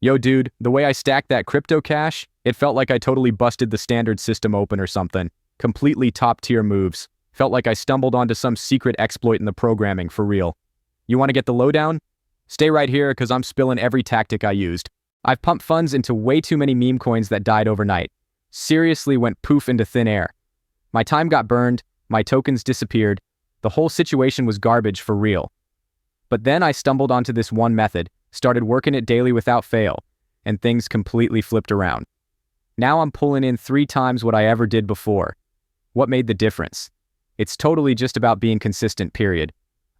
Yo dude, the way I stacked that crypto cash, it felt like I totally busted the standard system open or something. Completely top tier moves. Felt like I stumbled onto some secret exploit in the programming, for real. You want to get the lowdown? Stay right here because I'm spilling every tactic I used. I've pumped funds into way too many meme coins that died overnight. Seriously went poof into thin air. My time got burned, my tokens disappeared, the whole situation was garbage for real. But then I stumbled onto this one method, started working it daily without fail, and things completely flipped around. Now I'm pulling in 3 times what I ever did before. What made the difference? It's totally just about being consistent, period.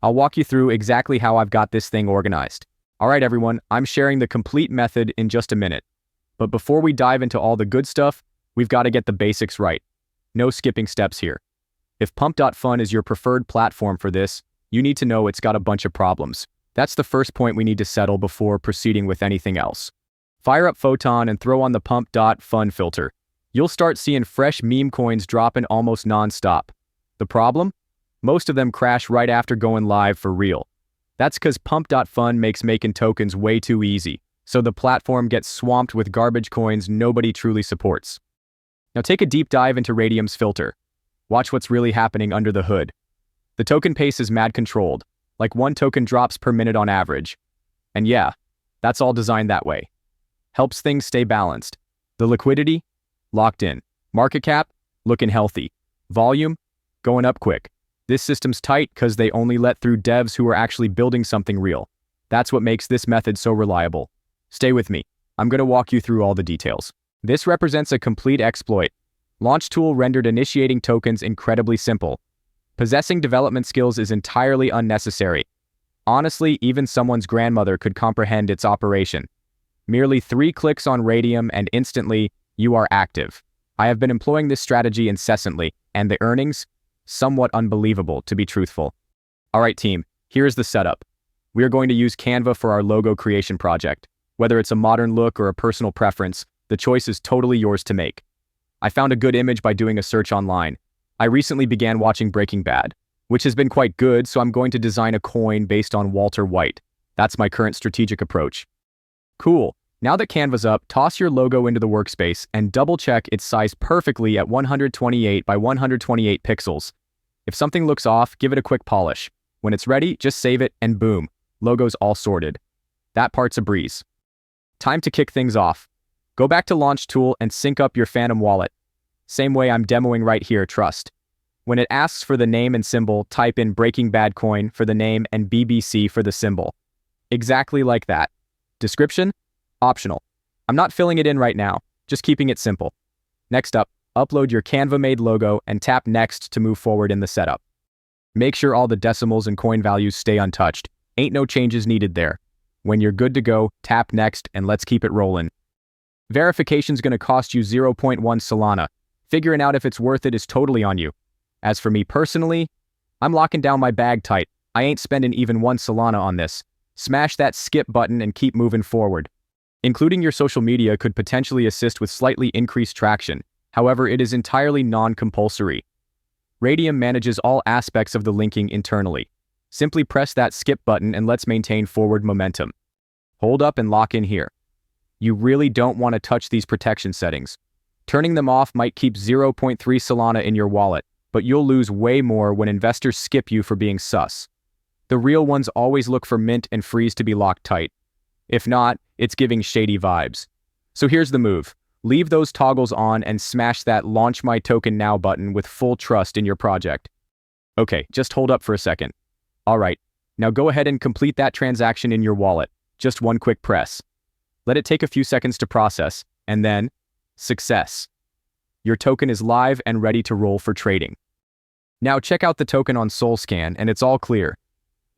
I'll walk you through exactly how I've got this thing organized. Alright everyone, I'm sharing the complete method in just a minute. But before we dive into all the good stuff, we've got to get the basics right. No skipping steps here. If Pump.Fun is your preferred platform for this, you need to know it's got a bunch of problems. That's the first point we need to settle before proceeding with anything else. Fire up Photon and throw on the Pump.Fun filter. You'll start seeing fresh meme coins dropping almost non-stop. The problem? Most of them crash right after going live for real. That's because Pump.Fun makes making tokens way too easy, so the platform gets swamped with garbage coins nobody truly supports. Now take a deep dive into Raydium's filter. Watch what's really happening under the hood. The token pace is mad controlled, like 1 token drops per minute on average. And yeah, that's all designed that way. Helps things stay balanced. The liquidity? Locked in. Market cap? Looking healthy. Volume? Going up quick. This system's tight because they only let through devs who are actually building something real. That's what makes this method so reliable. Stay with me. I'm going to walk you through all the details. This represents a complete exploit. Launch Tool rendered initiating tokens incredibly simple. Possessing development skills is entirely unnecessary. Honestly, even someone's grandmother could comprehend its operation. Merely 3 clicks on Raydium and instantly, you are active. I have been employing this strategy incessantly, and the earnings? Somewhat unbelievable, to be truthful. Alright team, here's the setup. We are going to use Canva for our logo creation project. Whether it's a modern look or a personal preference, the choice is totally yours to make. I found a good image by doing a search online. I recently began watching Breaking Bad, which has been quite good, so I'm going to design a coin based on Walter White. That's my current strategic approach. Cool. Now that Canva's up, toss your logo into the workspace and double-check it's sized perfectly at 128 by 128 pixels. If something looks off, give it a quick polish. When it's ready, just save it and boom, logo's all sorted. That part's a breeze. Time to kick things off. Go back to Launch Tool and sync up your Phantom wallet. Same way I'm demoing right here, trust. When it asks for the name and symbol, type in Breaking Bad Coin for the name and BBC for the symbol. Exactly like that. Description? Optional. I'm not filling it in right now, just keeping it simple. Next up, upload your Canva-made logo and tap Next to move forward in the setup. Make sure all the decimals and coin values stay untouched. Ain't no changes needed there. When you're good to go, tap Next and let's keep it rolling. Verification's gonna cost you 0.1 Solana. Figuring out if it's worth it is totally on you. As for me personally, I'm locking down my bag tight. I ain't spending even 1 Solana on this. Smash that skip button and keep moving forward. Including your social media could potentially assist with slightly increased traction. However, it is entirely non-compulsory. Raydium manages all aspects of the linking internally. Simply press that skip button and let's maintain forward momentum. Hold up and lock in here. You really don't want to touch these protection settings. Turning them off might keep 0.3 Solana in your wallet, but you'll lose way more when investors skip you for being sus. The real ones always look for mint and freeze to be locked tight. If not, it's giving shady vibes. So here's the move. Leave those toggles on and smash that Launch My Token Now button with full trust in your project. Okay, just hold up for a second. Alright, now go ahead and complete that transaction in your wallet. Just one quick press. Let it take a few seconds to process, and then, success. Your token is live and ready to roll for trading. Now check out the token on SolScan and it's all clear.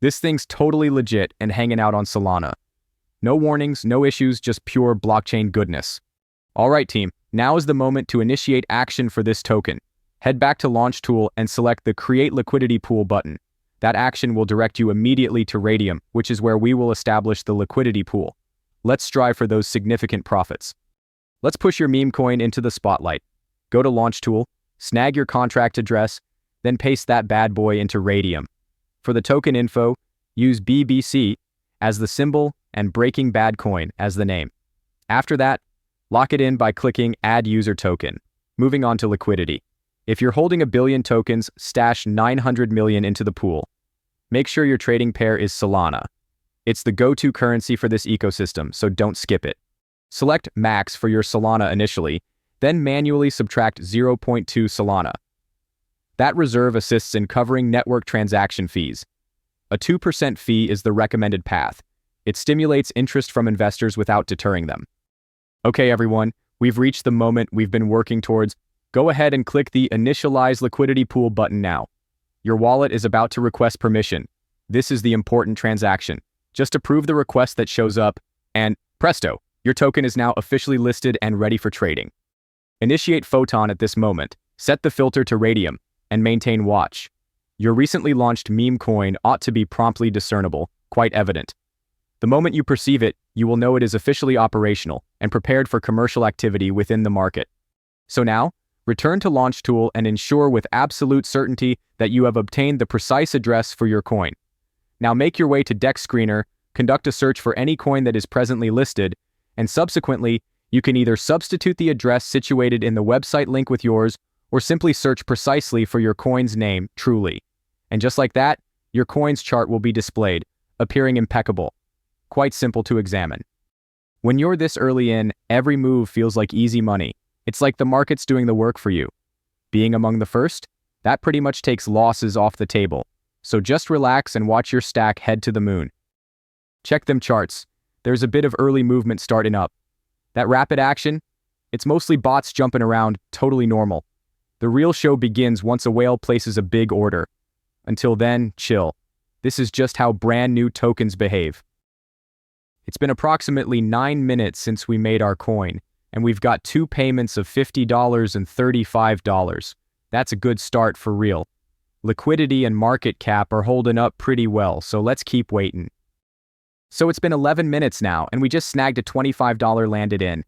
This thing's totally legit and hanging out on Solana. No warnings, no issues, just pure blockchain goodness. Alright team, now is the moment to initiate action for this token. Head back to Launch Tool and select the Create Liquidity Pool button. That action will direct you immediately to Raydium, which is where we will establish the liquidity pool. Let's strive for those significant profits. Let's push your meme coin into the spotlight. Go to Launch Tool, snag your contract address, then paste that bad boy into Raydium. For the token info, use BBC as the symbol and Breaking Bad Coin as the name. After that, lock it in by clicking Add User Token. Moving on to liquidity. If you're holding 1 billion tokens, stash 900 million into the pool. Make sure your trading pair is Solana. It's the go-to currency for this ecosystem, so don't skip it. Select Max for your Solana initially, then manually subtract 0.2 Solana. That reserve assists in covering network transaction fees. A 2% fee is the recommended path. It stimulates interest from investors without deterring them. Okay, everyone, we've reached the moment we've been working towards. Go ahead and click the Initialize Liquidity Pool button now. Your wallet is about to request permission. This is the important transaction. Just approve the request that shows up, and presto, your token is now officially listed and ready for trading. Initiate Photon at this moment, set the filter to Raydium, and maintain watch. Your recently launched MemeCoin ought to be promptly discernible, quite evident. The moment you perceive it, you will know it is officially operational and prepared for commercial activity within the market. So now, return to Launch Tool and ensure with absolute certainty that you have obtained the precise address for your coin. Now make your way to Dex Screener, conduct a search for any coin that is presently listed, and subsequently, you can either substitute the address situated in the website link with yours, or simply search precisely for your coin's name, truly. And just like that, your coin's chart will be displayed, appearing impeccable. Quite simple to examine. When you're this early in, every move feels like easy money. It's like the market's doing the work for you. Being among the first, that pretty much takes losses off the table. So just relax and watch your stack head to the moon. Check them charts. There's a bit of early movement starting up. That rapid action? It's mostly bots jumping around, totally normal. The real show begins once a whale places a big order. Until then, chill. This is just how brand new tokens behave. It's been approximately 9 minutes since we made our coin, and we've got 2 payments of $50 and $35. That's a good start for real. Liquidity and market cap are holding up pretty well, so let's keep waiting. So it's been 11 minutes now, and we just snagged a $25 landed in.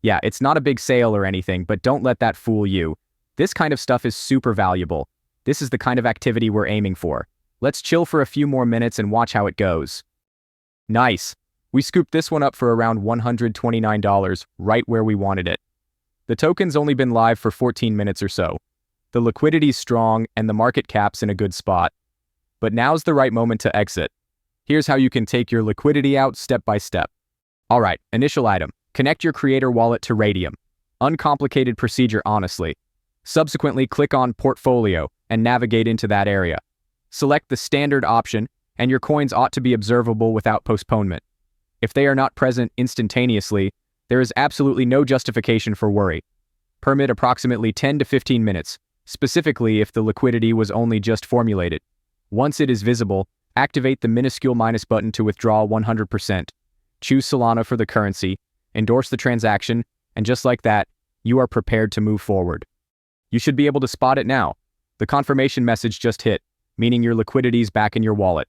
Yeah, it's not a big sale or anything, but don't let that fool you. This kind of stuff is super valuable. This is the kind of activity we're aiming for. Let's chill for a few more minutes and watch how it goes. Nice. We scooped this one up for around $129, right where we wanted it. The token's only been live for 14 minutes or so. The liquidity's strong and the market cap's in a good spot. But now's the right moment to exit. Here's how you can take your liquidity out step by step. Alright, initial item. Connect your creator wallet to Raydium. Uncomplicated procedure, honestly. Subsequently, click on Portfolio and navigate into that area. Select the standard option, and your coins ought to be observable without postponement. If they are not present instantaneously, there is absolutely no justification for worry. Permit approximately 10 to 15 minutes, specifically if the liquidity was only just formulated. Once it is visible, activate the minuscule minus button to withdraw 100%. Choose Solana for the currency, endorse the transaction, and just like that, you are prepared to move forward. You should be able to spot it now. The confirmation message just hit, meaning your liquidity's back in your wallet.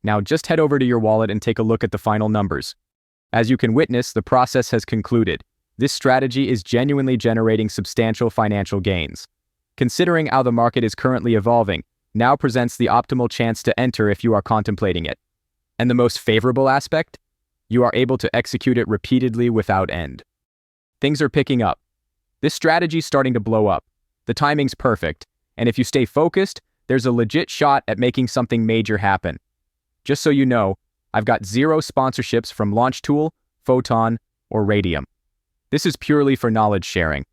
Now just head over to your wallet and take a look at the final numbers. As you can witness, the process has concluded. This strategy is genuinely generating substantial financial gains. Considering how the market is currently evolving, now presents the optimal chance to enter if you are contemplating it. And the most favorable aspect? You are able to execute it repeatedly without end. Things are picking up. This strategy's starting to blow up. The timing's perfect, and if you stay focused, there's a legit shot at making something major happen. Just so you know, I've got 0 sponsorships from Launchtool, Photon, or Raydium. This is purely for knowledge sharing.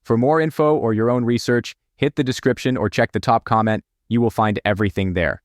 For more info or your own research, hit the description or check the top comment. You will find everything there.